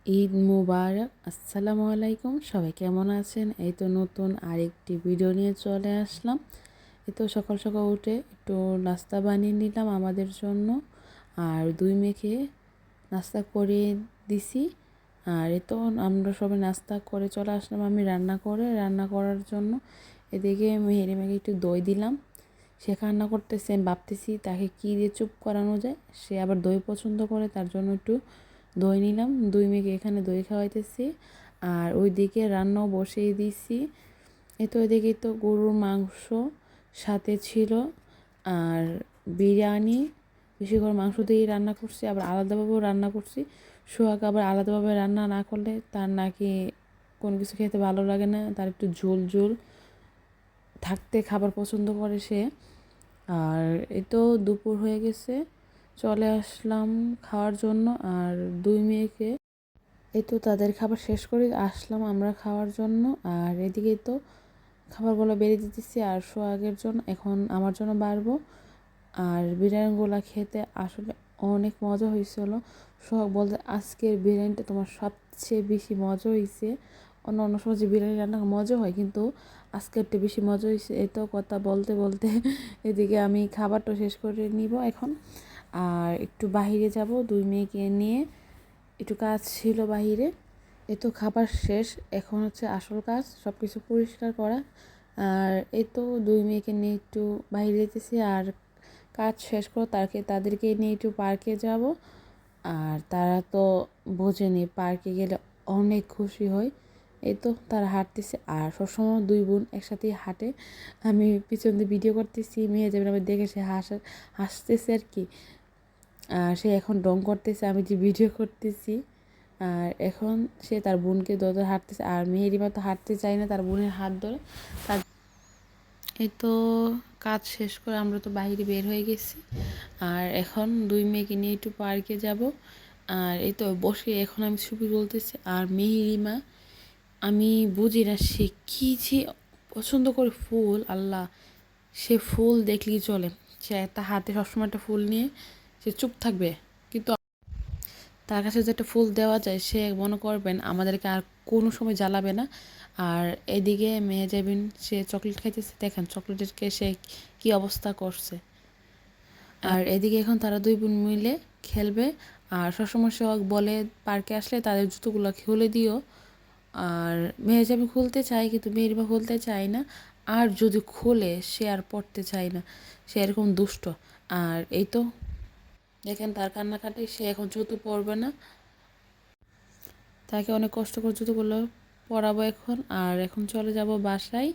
ঈদ মুবারক। আসসালামু আলাইকুম। সবাই কেমন আছেন? এই তো নতুন আরেকটি ভিডিও নিয়ে চলে আসলাম। এই তো সকাল সকাল উঠে একটু নাস্তা বানিয়ে নিলাম আমাদের জন্য, আর দুই মেয়েকে নাস্তা করে দিছি। আর এই তো আমরা সবাই নাস্তা করে চলে আসলাম আমি রান্না করার জন্য। এদিকে মেহেরিমাকে একটু দই দিলাম। সে কান্না করতেছে, আমি ভাবতেছি তাকে কী দিয়ে চুপ করানো যায়। সে আবার দই পছন্দ করে, তার জন্য একটু দই নিলাম। দুই মেয়েকে এখানে দই খাওয়াইতেছি, আর ওইদিকে রান্নাও বসিয়ে দিছি। ওইদিকে তো গরুর মাংস সাথে ছিল, আর বিরিয়ানি। বেশি করে মাংস দিয়ে রান্না করছি, আবার আলাদাভাবেও রান্না করছি। সোহাগ আবার আলাদাভাবে রান্না না করলে তার নাকি কোনো কিছু খেতে ভালো লাগে না, তার একটু ঝোল ঝোল থাকতে খাবার পছন্দ করে সে। আর এই তো দুপুর হয়ে গেছে, চলে আসলাম খাওয়ার জন্য। আর দুই মেয়েকে এই তো তাদের খাবার শেষ করে আসলাম আমরা খাওয়ার জন্য। আর এদিকে তো খাবারগুলো বেড়ে দিতেছি, আর সোহাগের জন্য এখন আমার জন্য বাড়বো। আর বিরিয়ানিগুলো খেতে আসলে অনেক মজা হয়েছিল। সোহাগ বলতে আজকের বিরিয়ানিটা তোমার সবচেয়ে বেশি মজা হয়েছে। অন্য অন্য সময় যে বিরিয়ানি রান্না মজা হয়, কিন্তু আজকেরটা বেশি মজা হয়েছে। এই তো কথা বলতে বলতে এদিকে আমি খাবারটা শেষ করে নিব এখন, আর একটু বাহিরে যাব দুই মেয়েকে নিয়ে। একটু কাজ ছিল বাহিরে। এই তো খাবার শেষ, এখন হচ্ছে আসল কাজ সব কিছু পরিষ্কার করা। আর এই তো দুই মেয়েকে নিয়ে একটু বাইরে যেতেছি, আর কাজ শেষ করে তাদেরকে নিয়ে একটু পার্কে যাব। আর তারা তো বোঝেনি, পার্কে গেলে অনেক খুশি হয়। এই তো তারা হাঁটতেছে, আর সবসময় দুই বোন একসাথেই হাঁটে। আমি পিছন দিয়ে ভিডিও করতেছি, মেয়ে যাবেন আমি দেখে সে হাসতেছে আর কি। আর সে এখন ডং করতেছে আমি যে ভিডিও করতেছি। আর এখন সে তার বোনকে ধরে হাঁটতেছে, আর মেহেরিমা তো হাঁটতে চায় না, তার বোনের হাত ধরে। তার এই তো কাজ শেষ করে আমরা তো বাইরে বের হয়ে গেছি, আর এখন দুই মেয়েকে নিয়ে একটু পার্কে যাব। আর এই তো বসে এখন আমি ছবি তুলতেছি। আর মেহেরিমা, আমি বুঝি না সে কী যে পছন্দ করে ফুল, আল্লাহ। সে ফুল দেখলেই চলে, সে একটা হাতে সবসময় একটা ফুল নিয়ে সে চুপ থাকবে, কিন্তু তার কাছে যে একটা ফুল দেওয়া যায় সে মনে করবেন আমাদেরকে আর কোনো সময় জ্বালাবে না। আর এদিকে মেয়ে যাবেন, সে চকলেট খাইতেছে, দেখেন চকলেটেরকে সে কী অবস্থা করছে। আর এদিকে এখন তারা দুই বোন মিলে খেলবে। আর সবসময় সোহাগ বলে পার্কে আসলে তাদের জুতোগুলো খুলে দিও। আর মেহেজাবি খুলতে চায়, কিন্তু মেহেরিমা খুলতে চায় না। আর যদি খুলে সে আর পড়তে চায় না, সে এরকম দুষ্ট। আর এই তো দেখেন তার কান্নাকাটি, সে এখন জুতো পরবে না। তাকে অনেক কষ্ট করে জুতোগুলো পরাবো এখন। আর এখন চলে যাব বাসায়।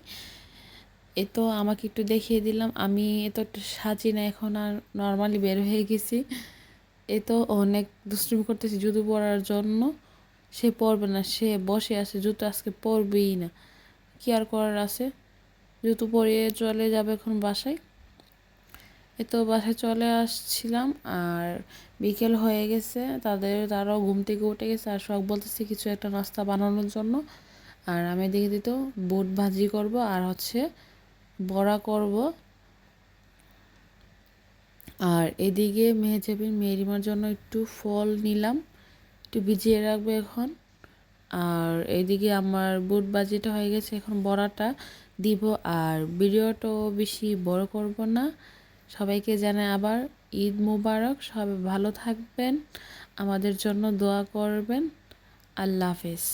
এ তো আমাকে একটু দেখিয়ে দিলাম, আমি এ তো একটু সাজি না এখন, আর নর্মালি বের হয়ে গেছি। এ তো অনেক দুষ্টুমি করতেছি জুতো পরার জন্য। সে পরবে না, সে বসে আছে, জুতো আজকে পরবেই না। কি আর করার আছে, জুতো পরিয়ে চলে যাবে এখন বাসায়। এ তো বাসায় চলে আসছিলাম, আর বিকেল হয়ে গেছে, তারাও ঘুম থেকে উঠে গেছে। আর শখ বলতেছে কিছু একটা নাস্তা বানানোর জন্য। আর আমি দেখে দিত বুট ভাজি করব, আর হচ্ছে বড়া করব। আর এদিকে মেহেজাবিন মেহেরিমার জন্য একটু ফল নিলাম, একটু ভিজিয়ে রাখবো এখন। আর এইদিকে আমার বুট ভাজিটা হয়ে গেছে, এখন বড়াটা দিব। আর ভিডিওটাও বেশি বড় করব না। সবাইকে জানাই আবার ঈদ মুবারক। সবাই ভালো থাকবেন, আমাদের জন্য দোয়া করবেন। আল্লাহ হাফেজ।